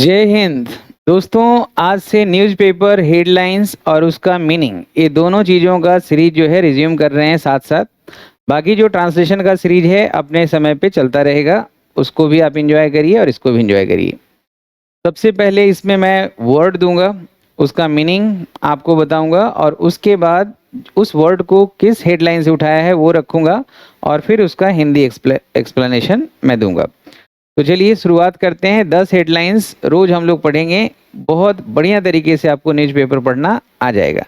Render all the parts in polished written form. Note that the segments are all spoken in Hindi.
जय हिंद। दोस्तों, आज से न्यूज़पेपर हेडलाइंस और उसका मीनिंग, ये दोनों चीज़ों का सीरीज जो है रिज्यूम कर रहे हैं साथ साथ। बाकी जो ट्रांसलेशन का सीरीज है अपने समय पे चलता रहेगा, उसको भी आप इंजॉय करिए और इसको भी इंजॉय करिए। सबसे पहले इसमें मैं वर्ड दूंगा, उसका मीनिंग आपको बताऊंगा और उसके बाद उस वर्ड को किस हेडलाइन से उठाया है वो रखूंगा और फिर उसका हिंदी एक्सप्लेनेशन मैं दूंगा। तो चलिए शुरुआत करते हैं। 10 हेडलाइंस रोज हम लोग पढ़ेंगे। बहुत बढ़िया तरीके से आपको न्यूज़पेपर पढ़ना आ जाएगा।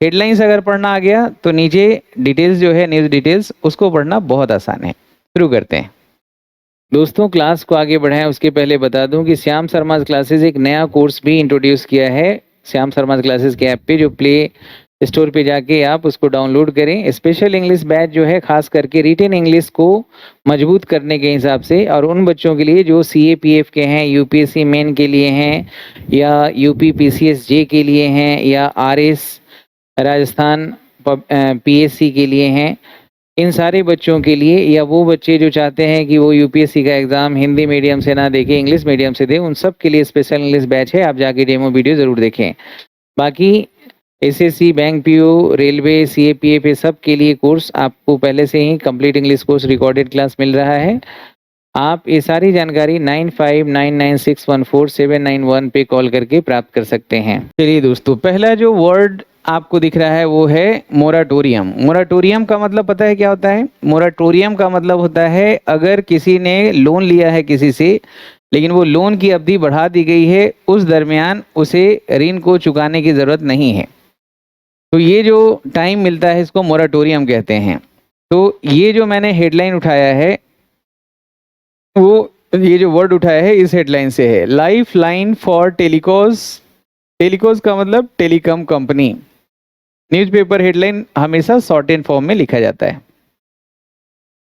हेडलाइंस अगर पढ़ना आ गया तो नीचे डिटेल्स जो है, न्यूज़ डिटेल्स, उसको पढ़ना बहुत आसान है। शुरू करते हैं। दोस्तों, क्लास को आगे बढ़ाएं उसके पहले बता दूं कि श्याम शर्मा क्लासेस एक नया कोर्स भी इंट्रोड्यूस किया है श्याम शर्मा क्लासेस के ऐप पे, जो प्ले स्टोर पे जाके आप उसको डाउनलोड करें। स्पेशल इंग्लिश बैच जो है खास करके रिटेन इंग्लिश को मजबूत करने के हिसाब से, और उन बच्चों के लिए जो CAPF के हैं, UPSC मेन के लिए हैं, या UP PCS J के लिए हैं, या RS राजस्थान PSC के लिए हैं। इन सारे बच्चों के लिए, या वो बच्चे जो चाहते हैं कि वो UPSC का एग्ज़ाम हिंदी मीडियम से ना देखें, इंग्लिश मीडियम से दें, उन सब के लिए स्पेशल इंग्लिश बैच है। आप जाके डेमो वीडियो ज़रूर देखें। बाकी SSC, bank PO, railway, CAPF, ये सब के लिए कोर्स आपको पहले से ही complete English course recorded class मिल रहा है। आप ये सारी जानकारी 9599614791 पे कॉल करके प्राप्त कर सकते हैं। चलिए दोस्तों, पहला जो वर्ड आपको दिख रहा है वो है मोराटोरियम। मोराटोरियम का मतलब पता है क्या होता है? मोराटोरियम का मतलब होता है अगर किसी ने लोन लिया है किसी से, लेकिन वो लोन की अवधि बढ़ा दी गई है, उस दरमियान उसे ऋण को चुकाने की ज़रूरत नहीं है, तो ये जो टाइम मिलता है इसको मोराटोरियम कहते हैं। तो ये जो मैंने हेडलाइन उठाया है, वो ये जो वर्ड उठाया है इस हेडलाइन से है, लाइफ लाइन फॉर टेलीकॉस। टेलीकॉस का मतलब टेलीकॉम कंपनी। न्यूज़पेपर हेडलाइन हमेशा शॉर्ट एंड फॉर्म में लिखा जाता है।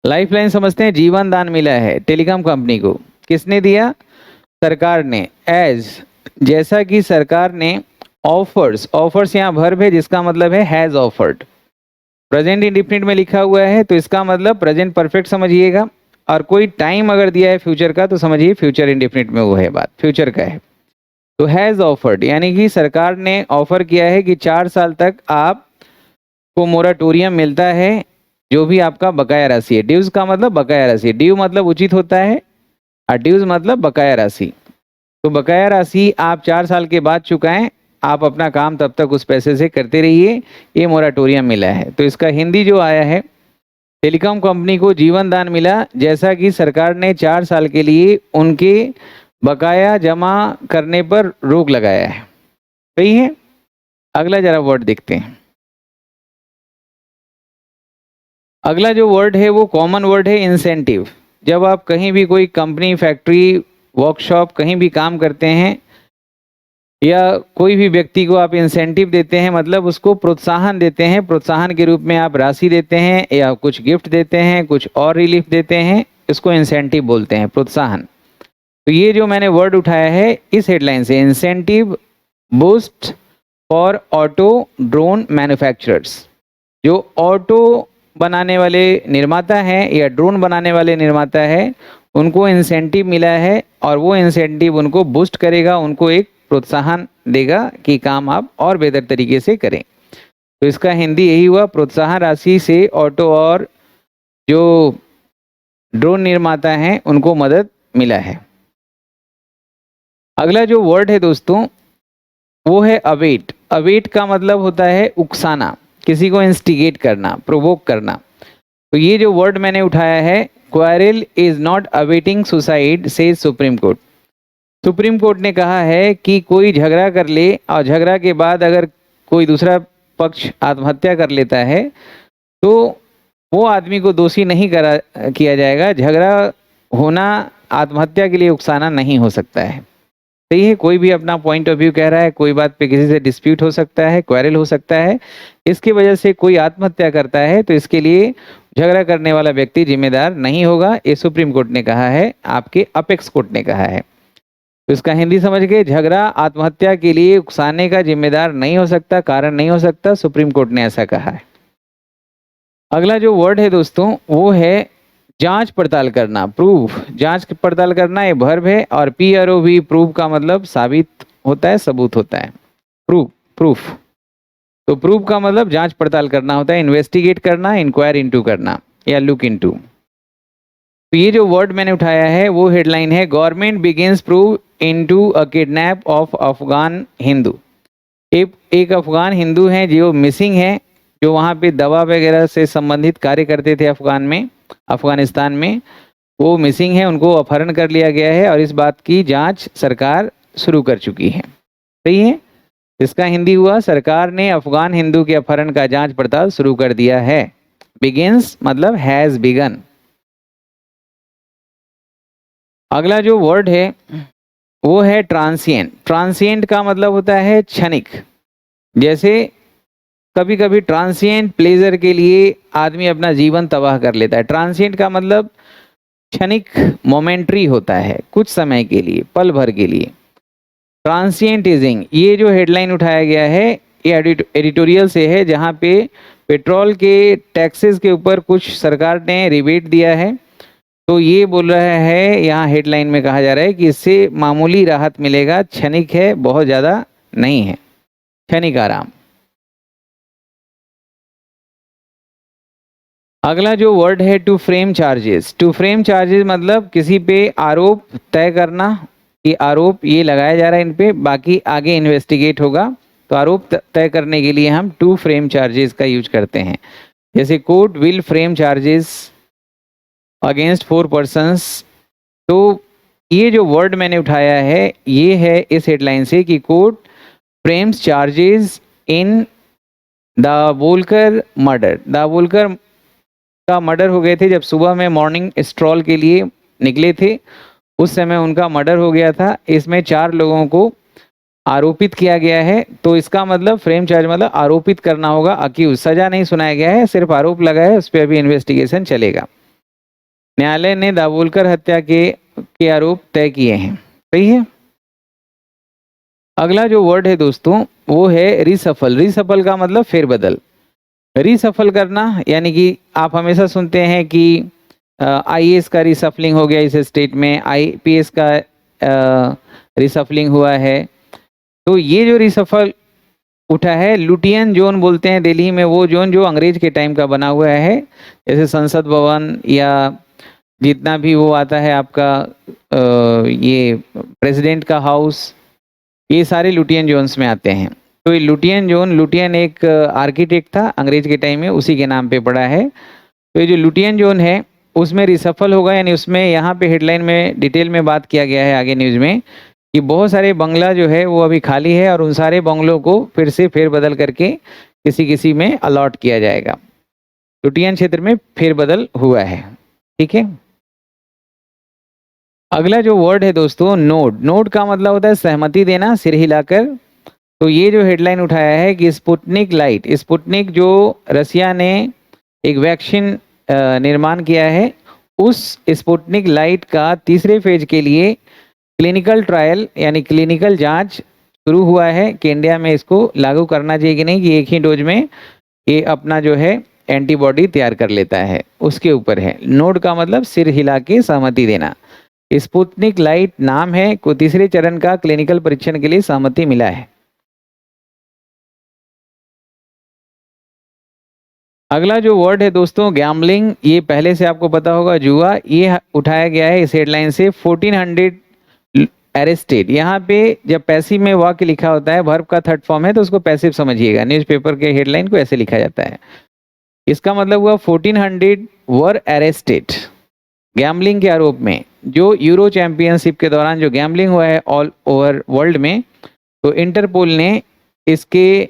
लाइफ लाइन समझते हैं, जीवन दान मिला है टेलीकॉम कंपनी को। किसने दिया? सरकार ने। एज, जैसा कि सरकार ने ऑफर्स, ऑफर्स यहाँ वर्ब है जिसका मतलब है हैज ऑफर्ड। प्रेजेंट इंडिफिनिट में लिखा हुआ है तो इसका मतलब प्रेजेंट परफेक्ट समझिएगा, और कोई टाइम अगर दिया है फ्यूचर का तो समझिए फ्यूचर इंडिफिनिट में वो है, बात फ्यूचर का है। तो हैज ऑफर्ड यानी कि सरकार ने ऑफर किया है कि 4 साल तक आपको मोराटोरियम मिलता है, जो भी आपका बकाया राशि है। ड्यूज का मतलब बकाया राशि, ड्यू मतलब उचित होता है और ड्यूज मतलब बकाया राशि। तो बकाया राशि आप 4 साल के बाद चुकाएं, आप अपना काम तब तक उस पैसे से करते रहिए, ये मोराटोरियम मिला है। तो इसका हिंदी जो आया है, टेलीकॉम कंपनी को जीवन दान मिला जैसा कि सरकार ने 4 साल के लिए उनके बकाया जमा करने पर रोक लगाया है। सही है। अगला जरा वर्ड देखते हैं। अगला जो वर्ड है वो कॉमन वर्ड है, इंसेंटिव। जब आप कहीं भी कोई कंपनी, फैक्ट्री, वर्कशॉप कहीं भी काम करते हैं, या कोई भी व्यक्ति को आप इंसेंटिव देते हैं, मतलब उसको प्रोत्साहन देते हैं। प्रोत्साहन के रूप में आप राशि देते हैं या कुछ गिफ्ट देते हैं, कुछ और रिलीफ देते हैं, इसको इंसेंटिव बोलते हैं, प्रोत्साहन। तो ये जो मैंने वर्ड उठाया है इस हेडलाइन से, incentive boost for auto drone manufacturers. जो ऑटो बनाने वाले निर्माता हैं या ड्रोन बनाने वाले निर्माता है, उनको इंसेंटिव मिला है, और वो इंसेंटिव उनको बूस्ट करेगा, उनको एक प्रोत्साहन देगा कि काम आप और बेहतर तरीके से करें। तो इसका हिंदी यही हुआ, प्रोत्साहन राशि से ऑटो और जो ड्रोन निर्माता हैं उनको मदद मिला है। अगला जो वर्ड है दोस्तों वो है अवेट। अवेट का मतलब होता है उकसाना, किसी को इंस्टिगेट करना, प्रोवोक करना। तो ये जो वर्ड मैंने उठाया है, quarrel is not awaiting suicide से सुप्रीम कोर्ट। सुप्रीम कोर्ट ने कहा है कि कोई झगड़ा कर ले और झगड़ा के बाद अगर कोई दूसरा पक्ष आत्महत्या कर लेता है तो वो आदमी को दोषी नहीं किया जाएगा। झगड़ा होना आत्महत्या के लिए उकसाना नहीं हो सकता है। सही है। कोई भी अपना पॉइंट ऑफ व्यू कह रहा है, कोई बात पे किसी से डिस्प्यूट हो सकता है, क्वेरल हो सकता है, इसकी वजह से कोई आत्महत्या करता है तो इसके लिए झगड़ा करने वाला व्यक्ति जिम्मेदार नहीं होगा। ये सुप्रीम कोर्ट ने कहा है, आपके अपेक्स कोर्ट ने कहा है। तो इसका हिंदी समझ गए, झगड़ा आत्महत्या के लिए उकसाने का जिम्मेदार नहीं हो सकता, कारण नहीं हो सकता, सुप्रीम कोर्ट ने ऐसा कहा है। अगला जो वर्ड है दोस्तों वो है जांच पड़ताल करना, प्रूफ, जांच पड़ताल करना ये वर्ब है, और PROV प्रूफ का मतलब साबित होता है, सबूत होता है, प्रूफ, प्रूफ। तो प्रूफ का मतलब जांच पड़ताल करना होता है, इन्वेस्टिगेट करना, इंक्वायर इनटू करना या लुक इनटू। तो ये जो वर्ड मैंने उठाया है वो हेडलाइन है, government begins prove into a kidnap of Afghan Hindu. एक अफगान हिंदू हैं जो मिसिंग है, जो वहाँ पे दवा वगैरह से संबंधित कार्य करते थे अफगानिस्तान में, वो मिसिंग है, उनको अपहरण कर लिया गया है और इस बात की जांच सरकार शुरू कर चुकी है। सही है, इसका हिंदी हुआ, सरकार ने अफगान हिंदू के अपहरण का जांच पड़ताल शुरू कर दिया है। बिगिंस मतलब हैज बिगन। अगला जो वर्ड है वो है ट्रांसिएंट। ट्रांसिएंट का मतलब होता है क्षणिक। जैसे कभी कभी ट्रांसिएंट प्लेजर के लिए आदमी अपना जीवन तबाह कर लेता है। ट्रांसिएंट का मतलब क्षणिक, मोमेंट्री होता है, कुछ समय के लिए, पल भर के लिए। ट्रांसिएंटिज्म, ये जो हेडलाइन उठाया गया है ये एडिटोरियल से है, जहाँ पे पेट्रोल के टैक्सेस के ऊपर कुछ सरकार ने रिबेट दिया है। तो ये बोल रहा है, यहाँ हेडलाइन में कहा जा रहा है कि इससे मामूली राहत मिलेगा, क्षणिक है, बहुत ज़्यादा नहीं है, क्षणिक आराम। अगला जो वर्ड है to frame charges. To frame charges मतलब किसी पे आरोप तय करना कि आरोप ये लगाया जा रहा है इन पे, बाकी आगे इन्वेस्टिगेट होगा। तो आरोप तय करने के लिए हम टू फ्रेम चार्जेस का यूज करते हैं। जैसे court will frame charges against 4 persons. तो ये जो वर्ड मैंने उठाया है ये है इस हेडलाइन से कि कोर्ट फ्रेम्स चार्जेस इन दाभोलकर मर्डर। दाभोलकर का मर्डर हो गए थे जब सुबह में मॉर्निंग स्ट्रॉल के लिए निकले थे, उस समय उनका मर्डर हो गया था। इसमें 4 लोगों को आरोपित किया गया है। तो इसका मतलब फ्रेम चार्ज मतलब आरोपित करना होगा, अक्यूज। सजा नहीं सुनाया गया है, सिर्फ आरोप लगा है, उस पर अभी इन्वेस्टिगेशन चलेगा। न्यायालय ने दाभोलकर हत्या के आरोप तय किए हैं। सही है। अगला जो वर्ड है दोस्तों वो है रिसफल। रिसफल का मतलब फेरबदल। रिसफल करना यानी कि आप हमेशा सुनते हैं कि IAS का रिसफलिंग हो गया इस स्टेट में, IPS का रिसफलिंग हुआ है। तो ये जो रिसफल उठा है, लुटियन जोन बोलते हैं दिल्ली में, वो जोन जो अंग्रेज के टाइम का बना हुआ है, जैसे संसद भवन या जितना भी वो आता है आपका ये प्रेसिडेंट का हाउस, ये सारे लुटियन जोन्स में आते हैं। तो ये लुटियन जोन, लुटियन एक आर्किटेक्ट था अंग्रेज के टाइम में, उसी के नाम पे पड़ा है। तो ये जो लुटियन जोन है उसमें रिसफल होगा, यानी उसमें यहाँ पे हेडलाइन में डिटेल में बात किया गया है आगे न्यूज़ में कि बहुत सारे बंगला जो है वो अभी खाली है और उन सारे बंगलों को फिर से फेरबदल करके किसी किसी में अलॉट किया जाएगा। लुटियन क्षेत्र में फेरबदल हुआ है। ठीक है। अगला जो वर्ड है दोस्तों नोड। नोड का मतलब होता है सहमति देना, सिर हिलाकर। तो ये जो हेडलाइन उठाया है कि स्पुतनिक लाइट, स्पुतनिक जो रसिया ने एक वैक्सीन निर्माण किया है, उस स्पुतनिक लाइट का तीसरे फेज के लिए क्लिनिकल ट्रायल यानी क्लिनिकल जांच शुरू हुआ है कि इंडिया में इसको लागू करना चाहिए कि नहीं, कि एक ही डोज में ये अपना जो है एंटीबॉडी तैयार कर लेता है, उसके ऊपर है। नोड का मतलब सिर हिला के सहमति देना। स्पुतनिक लाइट नाम है को तीसरे चरण का क्लिनिकल परीक्षण के लिए सहमति मिला है। अगला जो वर्ड है दोस्तों गैम्बलिंग, ये पहले से आपको पता होगा, जुआ। ये उठाया गया है इस हेडलाइन से 1400 अरेस्टेड। यहाँ पे जब पैसिव में वाक्य लिखा होता है, वर्ब का थर्ड फॉर्म है, तो उसको पैसिव समझिएगा। न्यूज़पेपर के हेडलाइन को ऐसे लिखा जाता है। इसका मतलब हुआ 1400 वर अरेस्टेड गैम्बलिंग के आरोप में। जो यूरो चैंपियनशिप के दौरान जो गैम्बलिंग हुआ है ऑल ओवर वर्ल्ड में, तो इंटरपोल ने इसके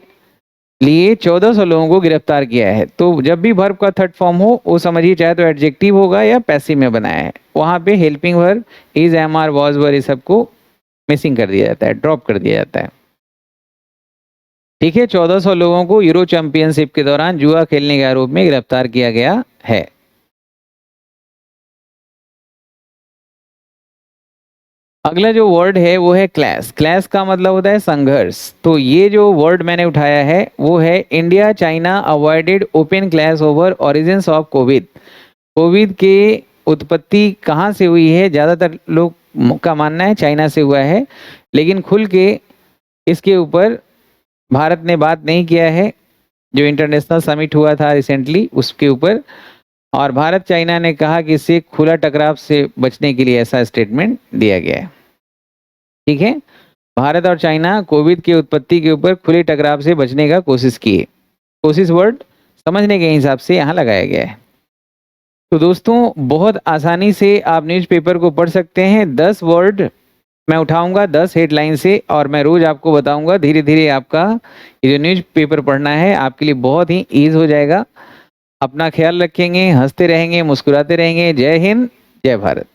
लिए 1400 लोगों को गिरफ्तार किया है। तो जब भी वर्ब का थर्ड फॉर्म हो वो समझिए, चाहे तो एडजेक्टिव होगा या पैसिव में बनाया है, वहाँ पे helping verb, is, am, are, was, were, ये सबको मिसिंग कर दिया जाता है, ड्रॉप कर दिया जाता है। ठीक है। 1400 लोगों को यूरो चैंपियनशिप के दौरान जुआ खेलने के आरोप में गिरफ्तार किया गया है। अगला जो वर्ड है वो है क्लैश। क्लैश का मतलब होता है संघर्ष। तो ये जो वर्ड मैंने उठाया है वो है India China avoided open clash over origins of Covid. Covid के उत्पत्ति कहाँ से हुई है? ज़्यादातर लोग का मानना है चाइना से हुआ है, लेकिन खुल के इसके ऊपर भारत ने बात नहीं किया है। जो इंटरनेशनल समिट हुआ था रिसेंटली उसके ऊपर, और भारत चाइना ने कहा कि इससे खुला टकराव से बचने के लिए ऐसा स्टेटमेंट दिया गया है। ठीक है, भारत और चाइना कोविड की उत्पत्ति के ऊपर खुले टकराव से बचने का कोशिश किए। कोशिश वर्ड समझने के हिसाब से यहाँ लगाया गया है। तो दोस्तों बहुत आसानी से आप न्यूज़पेपर को पढ़ सकते हैं। 10 वर्ड मैं उठाऊंगा 10 हेडलाइन से, और मैं रोज आपको बताऊंगा। धीरे धीरे आपका ये जो न्यूज़पेपर पढ़ना है आपके लिए बहुत ही ईज हो जाएगा। अपना ख्याल रखेंगे, हंसते रहेंगे, मुस्कुराते रहेंगे। जय हिंद, जय भारत।